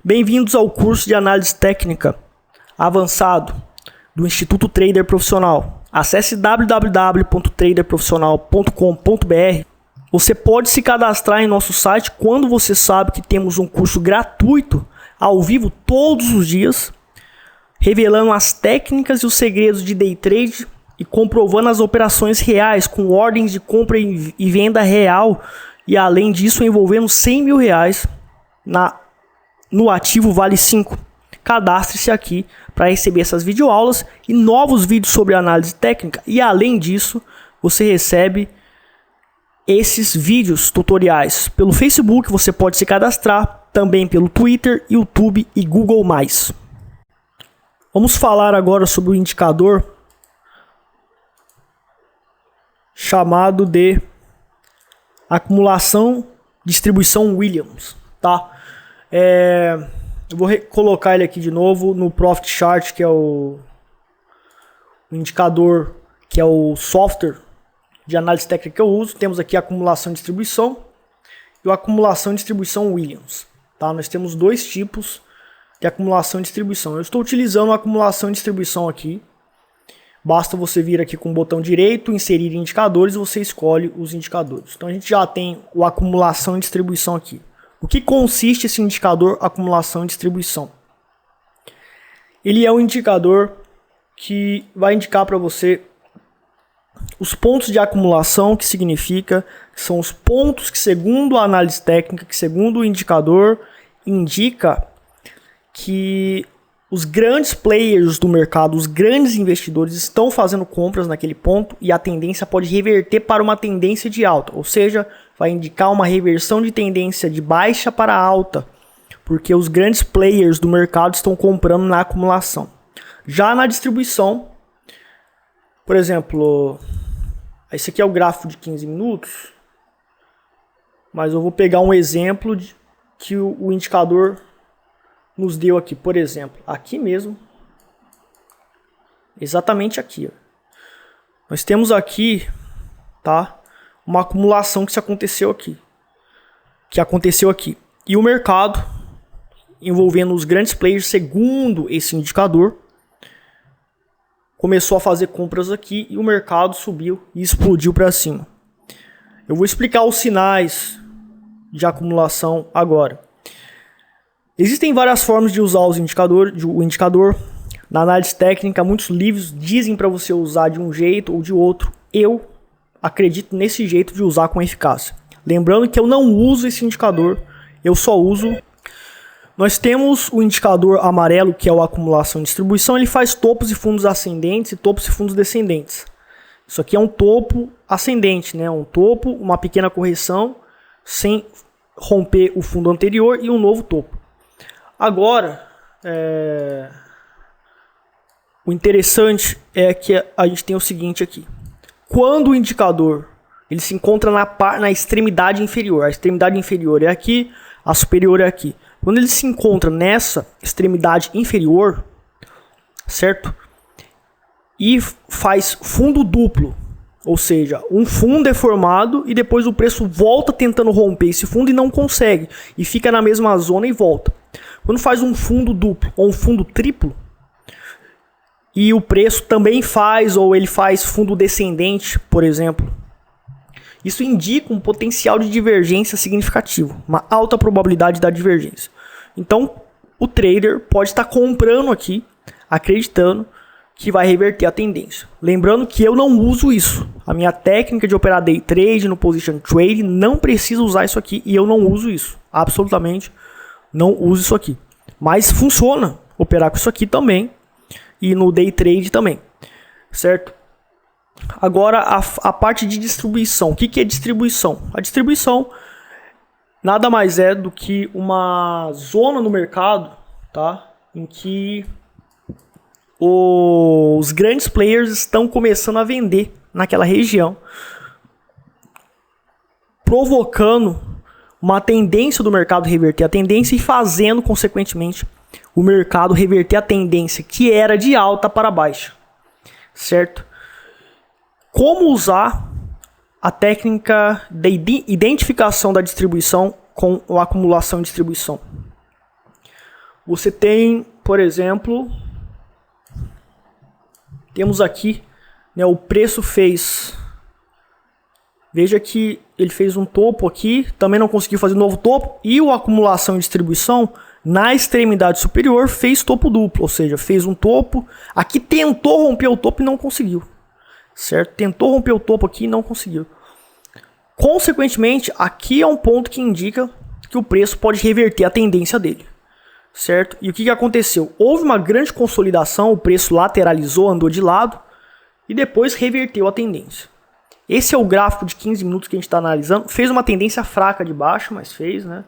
Bem-vindos ao curso de análise técnica avançado do Instituto Trader Profissional. Acesse www.traderprofissional.com.br. Você pode se cadastrar em nosso site quando você sabe que temos um curso gratuito, ao vivo, todos os dias, revelando as técnicas e os segredos de day trade e comprovando as operações reais com ordens de compra e venda real, e além disso envolvendo R$100 mil no ativo Vale 5. Cadastre-se aqui para receber essas videoaulas e novos vídeos sobre análise técnica, e além disso você recebe esses vídeos tutoriais pelo Facebook. Você pode se cadastrar também pelo Twitter, YouTube e Google+. Vamos falar agora sobre o indicador chamado de acumulação distribuição Williams, tá? Eu vou colocar ele aqui de novo no Profit Chart, que é o indicador, que é o software de análise técnica que eu uso. Temos aqui a acumulação e distribuição e a acumulação e distribuição Williams, tá? Nós temos dois tipos de acumulação e distribuição. Eu estou utilizando a acumulação e distribuição aqui. Basta você vir aqui com o botão direito, inserir indicadores, e você escolhe os indicadores. Então a gente já tem o acumulação e distribuição aqui. O que consiste esse indicador acumulação e distribuição? Ele é um indicador que vai indicar para você os pontos de acumulação, que significa que são os pontos que, segundo a análise técnica, que segundo o indicador, indica que os grandes players do mercado, os grandes investidores estão fazendo compras naquele ponto e a tendência pode reverter para uma tendência de alta, ou seja, vai indicar uma reversão de tendência de baixa para alta, porque os grandes players do mercado estão comprando na acumulação. Já na distribuição, por exemplo, esse aqui é o gráfico de 15 minutos, mas eu vou pegar um exemplo que o indicador nos deu aqui, por exemplo, aqui mesmo, exatamente aqui, ó. Nós temos aqui, tá, uma acumulação que aconteceu aqui, e o mercado, envolvendo os grandes players, segundo esse indicador, começou a fazer compras aqui e o mercado subiu e explodiu para cima. Eu vou explicar os sinais de acumulação agora. Existem várias formas de usar o indicador. Na análise técnica, muitos livros dizem para você usar de um jeito ou de outro. Eu acredito nesse jeito de usar com eficácia. Lembrando que eu não uso esse indicador, eu só uso... Nós temos o indicador amarelo, que é a acumulação e distribuição. Ele faz topos e fundos ascendentes e topos e fundos descendentes. Isso aqui é um topo ascendente, né? Um topo, uma pequena correção, sem romper o fundo anterior, e um novo topo. Agora, o interessante é que a gente tem o seguinte aqui. Quando o indicador ele se encontra na extremidade inferior, a extremidade inferior é aqui, a superior é aqui. Quando ele se encontra nessa extremidade inferior, certo? E faz fundo duplo, ou seja, um fundo é formado e depois o preço volta tentando romper esse fundo e não consegue, e fica na mesma zona e volta. Quando faz um fundo duplo ou um fundo triplo, e o preço também faz, ou ele faz fundo descendente, por exemplo, isso indica um potencial de divergência significativo, uma alta probabilidade da divergência. Então, o trader pode estar comprando aqui, acreditando que vai reverter a tendência. Lembrando que eu não uso isso. A minha técnica de operar day trade no position trade não precisa usar isso aqui, e eu não uso isso. Absolutamente não uso isso aqui. Mas funciona operar com isso aqui também, e no day trade também, certo? Agora a parte de distribuição. O que é distribuição? A distribuição nada mais é do que uma zona no mercado, tá, em que os grandes players estão começando a vender naquela região, provocando uma tendência do mercado reverter a tendência e fazendo, consequentemente, o mercado reverter a tendência que era de alta para baixa, certo? Como usar a técnica de identificação da distribuição com a acumulação e distribuição? você tem, por exemplo, temos aqui, né, o preço fez, veja que ele fez um topo aqui, também não conseguiu fazer novo topo, e o acumulação e distribuição na extremidade superior fez topo duplo, ou seja, fez um topo, aqui tentou romper o topo e não conseguiu, certo? Tentou romper o topo aqui e não conseguiu. Consequentemente, aqui é um ponto que indica que o preço pode reverter a tendência dele, certo? E o que aconteceu? Houve uma grande consolidação, o preço lateralizou, andou de lado e depois reverteu a tendência. Esse é o gráfico de 15 minutos que a gente está analisando. Fez uma tendência fraca de baixa, mas fez, né?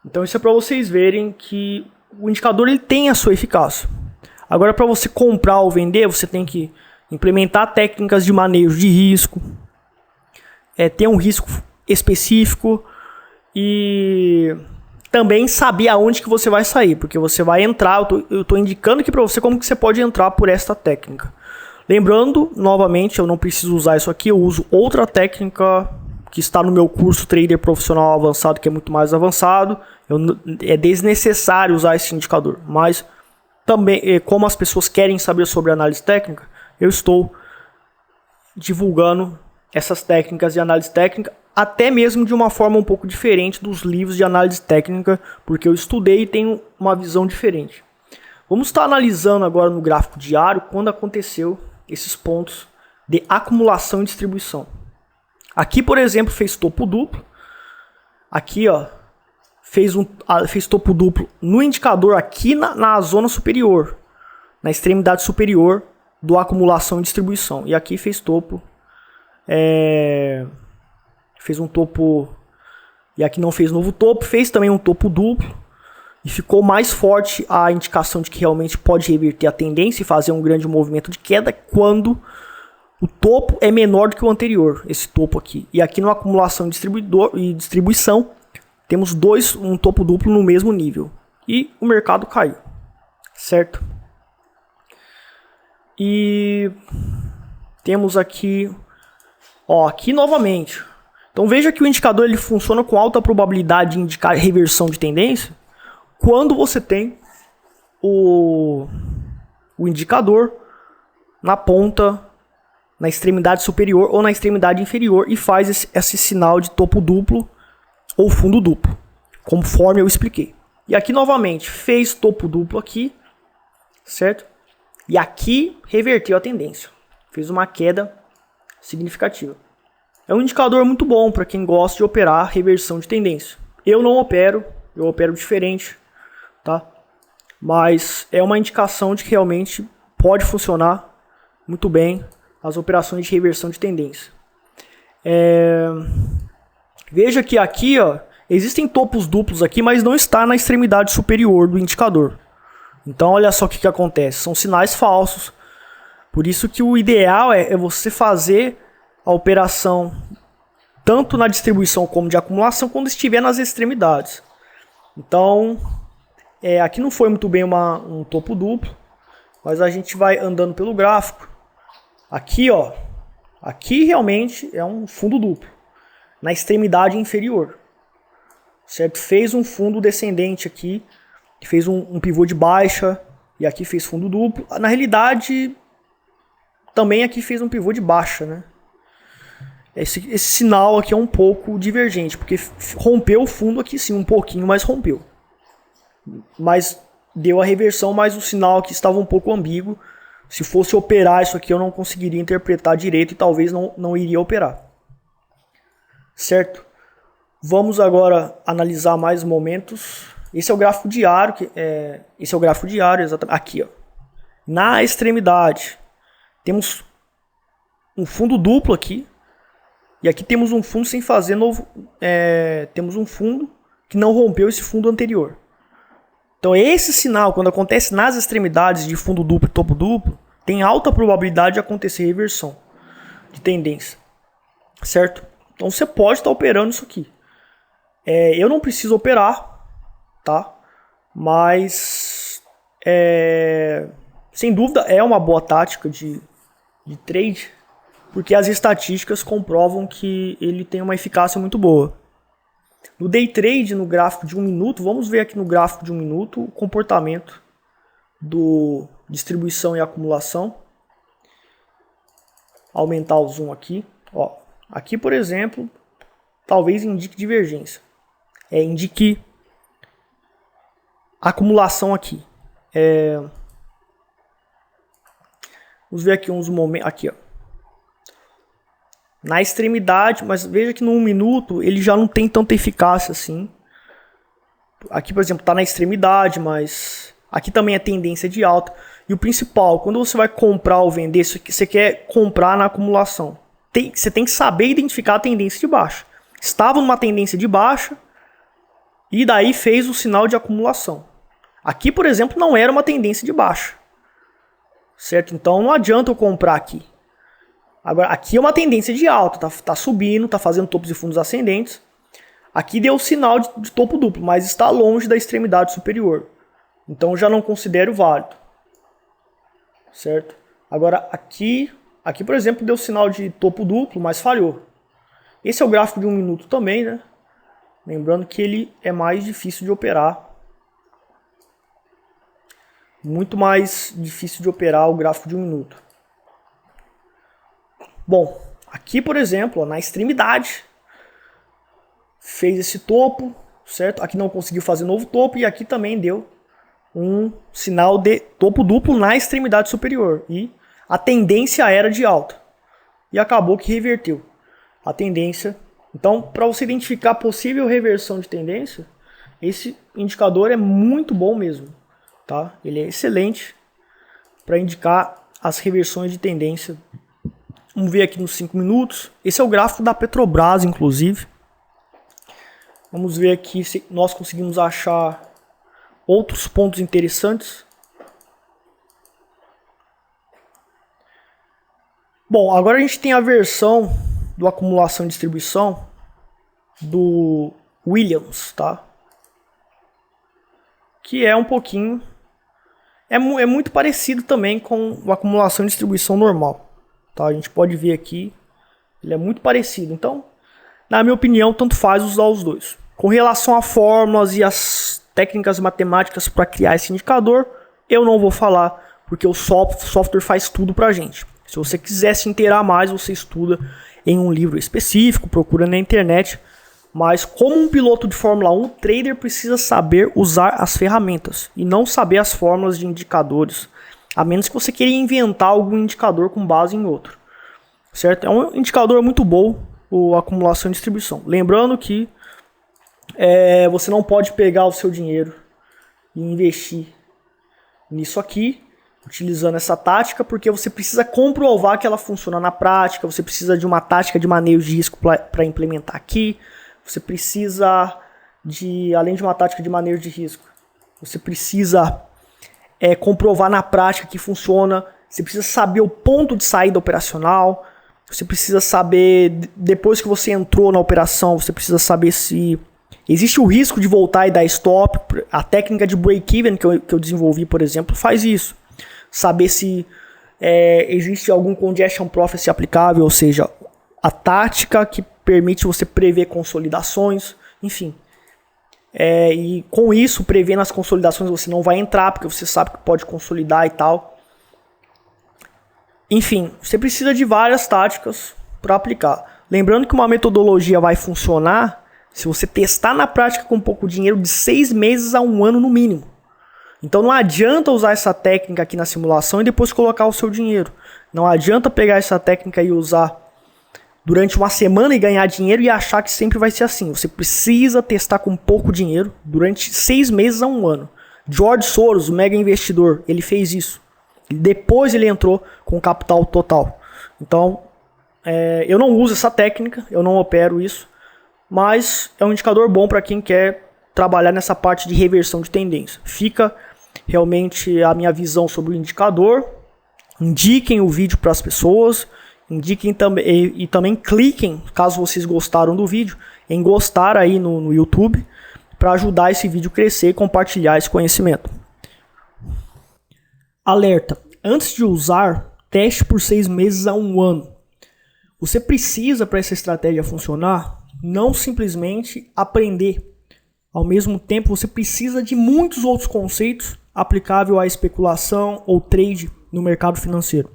Então isso é para vocês verem que o indicador ele tem a sua eficácia. Agora, para você comprar ou vender, você tem que implementar técnicas de manejo de risco, ter um risco específico e também saber aonde que você vai sair, porque você vai entrar, eu estou indicando aqui para você como que você pode entrar por esta técnica. Lembrando, novamente, eu não preciso usar isso aqui, eu uso outra técnica que está no meu curso Trader Profissional Avançado, que é muito mais avançado. É desnecessário usar esse indicador, mas também, como as pessoas querem saber sobre análise técnica, eu estou divulgando essas técnicas de análise técnica, até mesmo de uma forma um pouco diferente dos livros de análise técnica, porque eu estudei e tenho uma visão diferente. Vamos estar analisando agora no gráfico diário quando aconteceu esses pontos de acumulação e distribuição. Aqui, por exemplo, fez topo duplo. Aqui, ó, fez topo duplo no indicador aqui na zona superior, na extremidade superior do acumulação e distribuição. E aqui fez topo, fez um topo, e aqui não fez novo topo, fez também um topo duplo. E ficou mais forte a indicação de que realmente pode reverter a tendência e fazer um grande movimento de queda quando o topo é menor do que o anterior, esse topo aqui. E aqui no acumulação e distribuição, temos um topo duplo no mesmo nível. E o mercado caiu, certo? E temos aqui, ó, aqui novamente. Então veja que o indicador ele funciona com alta probabilidade de indicar reversão de tendência quando você tem o indicador na ponta, na extremidade superior ou na extremidade inferior e faz esse sinal de topo duplo ou fundo duplo, conforme eu expliquei. E aqui novamente fez topo duplo aqui, certo? E aqui reverteu a tendência, fez uma queda significativa. É um indicador muito bom para quem gosta de operar reversão de tendência. Eu não opero, eu opero diferente, tá? Mas é uma indicação de que realmente pode funcionar muito bem as operações de reversão de tendência. Veja que aqui, ó, existem topos duplos aqui, mas não está na extremidade superior do indicador. Então olha só o que acontece, são sinais falsos. Por isso que o ideal é você fazer a operação tanto na distribuição como de acumulação quando estiver nas extremidades. Então aqui não foi muito bem um topo duplo, mas a gente vai andando pelo gráfico. Aqui, ó, aqui realmente é um fundo duplo, na extremidade inferior, certo? Fez um fundo descendente aqui, fez um pivô de baixa, e aqui fez fundo duplo. Na realidade, também aqui fez um pivô de baixa, né? Esse sinal aqui é um pouco divergente, porque rompeu o fundo aqui sim, um pouquinho, mas rompeu. Mas deu a reversão, mas o sinal aqui estava um pouco ambíguo. Se fosse operar isso aqui, eu não conseguiria interpretar direito e talvez não iria operar. Certo? Vamos agora analisar mais momentos. Esse é o gráfico diário. Esse é o gráfico diário, exatamente. Aqui, ó. Na extremidade, temos um fundo duplo aqui. E aqui temos um fundo sem fazer novo. Temos um fundo que não rompeu esse fundo anterior. Então esse sinal, quando acontece nas extremidades de fundo duplo e topo duplo, tem alta probabilidade de acontecer reversão de tendência, certo? Então você pode estar operando isso aqui. Eu não preciso operar, tá? Mas sem dúvida é uma boa tática de trade, porque as estatísticas comprovam que ele tem uma eficácia muito boa. No day trade, no gráfico de 1 minuto, vamos ver aqui no gráfico de 1 minuto o comportamento do distribuição e acumulação. Aumentar o zoom aqui. Ó, aqui, por exemplo, talvez indique divergência. Indique acumulação aqui. Vamos ver aqui uns momentos. Aqui, ó. Na extremidade, mas veja que no 1 minuto ele já não tem tanta eficácia assim. Aqui, por exemplo, está na extremidade, mas aqui também é tendência de alta. E o principal, quando você vai comprar ou vender, você quer comprar na acumulação. Você tem que saber identificar a tendência de baixa. Estava numa tendência de baixa e daí fez o sinal de acumulação. Aqui, por exemplo, não era uma tendência de baixa. Certo? Então não adianta eu comprar aqui. Agora, aqui é uma tendência de alta, tá subindo, tá fazendo topos e fundos ascendentes. Aqui deu sinal de topo duplo, mas está longe da extremidade superior. Então já não considero válido. Certo? Agora aqui, por exemplo, deu sinal de topo duplo, mas falhou. Esse é o gráfico de 1 minuto também, né? Lembrando que ele é mais difícil de operar. Muito mais difícil de operar o gráfico de 1 minuto. Bom, aqui, por exemplo, ó, na extremidade, fez esse topo, certo? Aqui não conseguiu fazer novo topo e aqui também deu um sinal de topo duplo na extremidade superior. E a tendência era de alta. E acabou que reverteu a tendência. Então, para você identificar possível reversão de tendência, esse indicador é muito bom mesmo. Tá? Ele é excelente para indicar as reversões de tendência. Vamos ver aqui nos 5 minutos. Esse é o gráfico da Petrobras, inclusive. Vamos ver aqui se nós conseguimos achar outros pontos interessantes. Bom, agora a gente tem a versão do acumulação e distribuição do Williams, tá? Que é um pouquinho... É muito parecido também com a acumulação e distribuição normal. Tá? A gente pode ver aqui, ele é muito parecido. Então, na minha opinião, tanto faz usar os dois. Com relação a fórmulas e as técnicas matemáticas para criar esse indicador, eu não vou falar, porque o software faz tudo para a gente. Se você quiser se inteirar mais, você estuda em um livro específico, procura na internet. Mas como um piloto de Fórmula 1, o trader precisa saber usar as ferramentas e não saber as fórmulas de indicadores, a menos que você queira inventar algum indicador com base em outro. Certo? É um indicador muito bom, a acumulação e distribuição. Lembrando que você não pode pegar o seu dinheiro e investir nisso aqui, utilizando essa tática, porque você precisa comprovar que ela funciona na prática, você precisa de uma tática de manejo de risco para implementar aqui, você precisa além de uma tática de manejo de risco, você precisa comprovar na prática que funciona, você precisa saber o ponto de saída operacional, você precisa saber, depois que você entrou na operação, você precisa saber se existe o risco de voltar e dar stop. A técnica de break-even que eu desenvolvi, por exemplo, faz isso. Saber se existe algum congestion prophecy aplicável, ou seja, a tática que permite você prever consolidações, enfim. E com isso, prevendo as consolidações, você não vai entrar, porque você sabe que pode consolidar e tal. Enfim, você precisa de várias táticas para aplicar. Lembrando que uma metodologia vai funcionar se você testar na prática com pouco dinheiro de 6 meses a 1 ano no mínimo. Então não adianta usar essa técnica aqui na simulação e depois colocar o seu dinheiro. Não adianta pegar essa técnica e usar durante uma semana e ganhar dinheiro e achar que sempre vai ser assim. Você precisa testar com pouco dinheiro durante 6 meses a 1 ano. George Soros, o mega investidor, ele fez isso. Depois ele entrou com capital total. Então, eu não uso essa técnica, eu não opero isso. Mas é um indicador bom para quem quer trabalhar nessa parte de reversão de tendência. Fica realmente a minha visão sobre o indicador. Indiquem o vídeo para as pessoas. Indiquem também e também cliquem, caso vocês gostaram do vídeo, em gostar aí no YouTube, para ajudar esse vídeo a crescer e compartilhar esse conhecimento. Alerta: antes de usar, teste por 6 meses a 1 ano. Você precisa, para essa estratégia funcionar, não simplesmente aprender. Ao mesmo tempo, você precisa de muitos outros conceitos aplicáveis à especulação ou trade no mercado financeiro.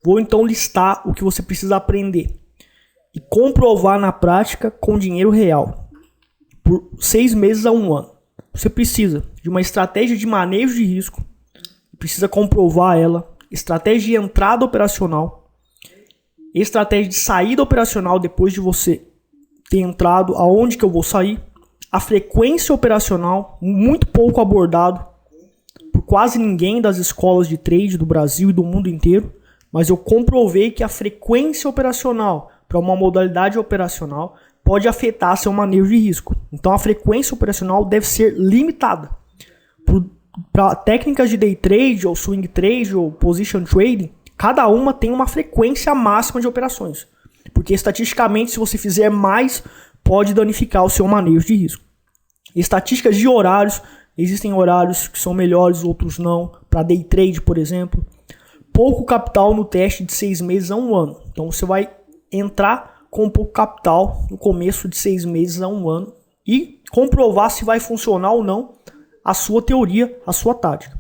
Vou então listar o que você precisa aprender e comprovar na prática com dinheiro real por 6 meses a 1 ano. Você precisa de uma estratégia de manejo de risco, precisa comprovar ela, estratégia de entrada operacional, estratégia de saída operacional depois de você ter entrado, aonde que eu vou sair, a frequência operacional, muito pouco abordado por quase ninguém das escolas de trade do Brasil e do mundo inteiro, mas eu comprovei que a frequência operacional para uma modalidade operacional pode afetar seu manejo de risco. Então a frequência operacional deve ser limitada. Para técnicas de day trade, ou swing trade, ou position trading, cada uma tem uma frequência máxima de operações. Porque estatisticamente, se você fizer mais, pode danificar o seu manejo de risco. Estatísticas de horários, existem horários que são melhores, outros não. Para day trade, por exemplo. Pouco capital no teste de 6 meses a 1 ano. Então você vai entrar com pouco capital no começo de 6 meses a 1 ano e comprovar se vai funcionar ou não a sua teoria, a sua tática.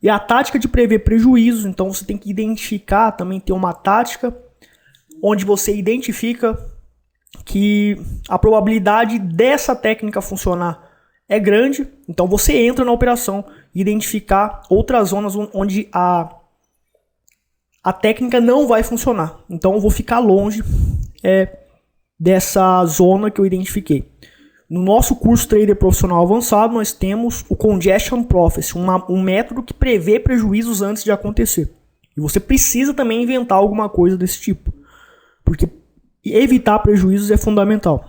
E a tática de prever prejuízos, então você tem que identificar, também ter uma tática onde você identifica que a probabilidade dessa técnica funcionar é grande, então você entra na operação e identificar outras zonas onde a técnica não vai funcionar. Então eu vou ficar longe dessa zona que eu identifiquei. No nosso curso Trader Profissional Avançado, nós temos o Congestion Prophecy, um método que prevê prejuízos antes de acontecer. E você precisa também inventar alguma coisa desse tipo, porque evitar prejuízos é fundamental.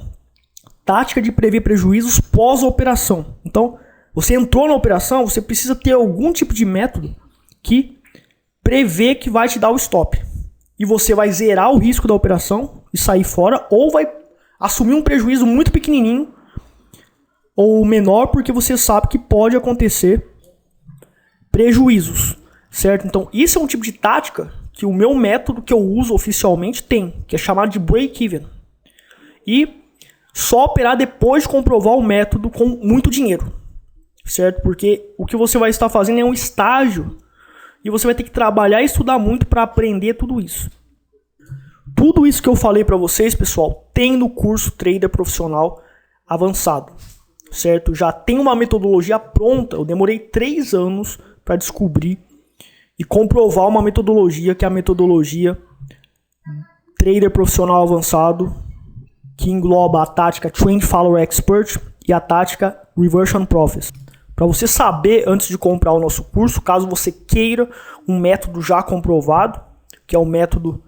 Tática de prever prejuízos pós-operação. Então, você entrou na operação, você precisa ter algum tipo de método que prevê que vai te dar o stop. E você vai zerar o risco da operação e sair fora, ou vai assumir um prejuízo muito pequenininho ou menor, porque você sabe que pode acontecer prejuízos, certo? Então, isso é um tipo de tática que o meu método que eu uso oficialmente tem, que é chamado de break-even. E só operar depois de comprovar o método com muito dinheiro, certo? Porque o que você vai estar fazendo é um estágio e você vai ter que trabalhar e estudar muito para aprender tudo isso. Tudo isso que eu falei para vocês, pessoal, tem no curso Trader Profissional Avançado, certo? Já tem uma metodologia pronta, eu demorei 3 anos para descobrir e comprovar uma metodologia, que é a metodologia Trader Profissional Avançado, que engloba a tática Trend Follower Expert e a tática Reversion Prophecy. Para você saber antes de comprar o nosso curso, caso você queira um método já comprovado, que é o método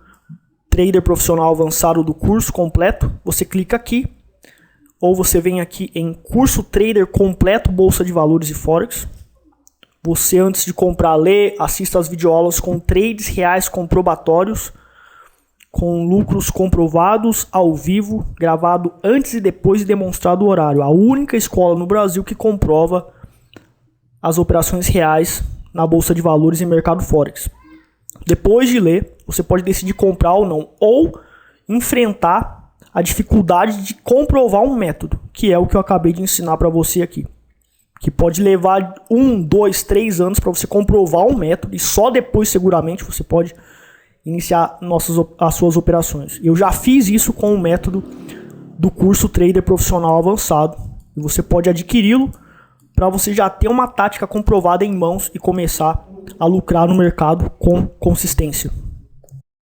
Trader Profissional Avançado do curso completo, você clica aqui, ou você vem aqui em Curso Trader Completo Bolsa de Valores e Forex. Você, antes de comprar, lê, assista as videoaulas com trades reais comprobatórios, com lucros comprovados ao vivo, gravado antes e depois de demonstrado o horário. A única escola no Brasil que comprova as operações reais na Bolsa de Valores e mercado Forex. Depois de ler, você pode decidir comprar ou não, ou enfrentar a dificuldade de comprovar um método, que é o que eu acabei de ensinar para você aqui. Que pode levar 1, 2, 3 anos para você comprovar um método, e só depois seguramente você pode iniciar as suas operações. Eu já fiz isso com o método do curso Trader Profissional Avançado, e você pode adquiri-lo para você já ter uma tática comprovada em mãos e começar a lucrar no mercado com consistência.